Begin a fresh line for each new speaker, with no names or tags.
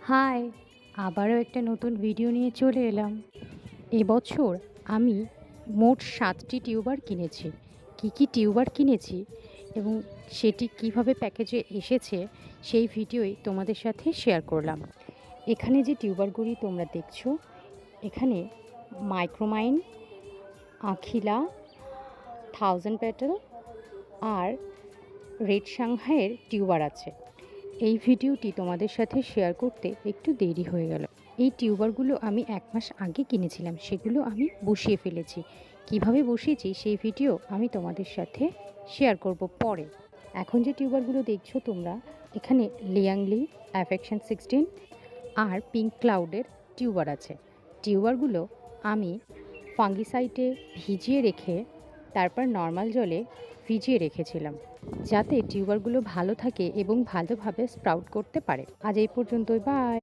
High, আবারও একটা নতুন ভিডিও নিয়ে চলে এলাম। এবছর আমি মোট 7টি টিউবার কিনেছি। কী টিউবার কিনেছি এবং সেটি কিভাবে প্যাকেজে এসেছে সেই ভিডিওই তোমাদের সাথে শেয়ার করলাম। এখানে যে টিউবারগুলি তোমরা দেখছো, এখানে মাইক্রোমাইন, আখিলা, 1000 পেটাল আর রেড সাংহাইয়ের টিউবার আছে। এই ভিডিওটি তোমাদের সাথে শেয়ার করতে একটু দেরি হয়ে গেল। এই টিউবারগুলো আমি 1 মাস আগে কিনেছিলাম, সেগুলো আমি বসিয়ে ফেলেছি। কিভাবে বসিয়েছি সেই ভিডিও আমি তোমাদের সাথে শেয়ার করব পরে। এখন যে টিউবারগুলো দেখছো তোমরা, এখানে লিয়াংলি, অ্যাফেকশন 16 আর পিঙ্ক ক্লাউডের টিউবার আছে। টিউবারগুলো আমি ফাঙ্গিসাইডে ভিজিয়ে রেখে তারপর নর্মাল জলে ভিজিয়ে রেখেছিলাম, যাতে টিউবারগুলো ভালো থাকে এবং ভালোভাবে স্প্রাউট করতে পারে। আজ এই পর্যন্তই, বাই।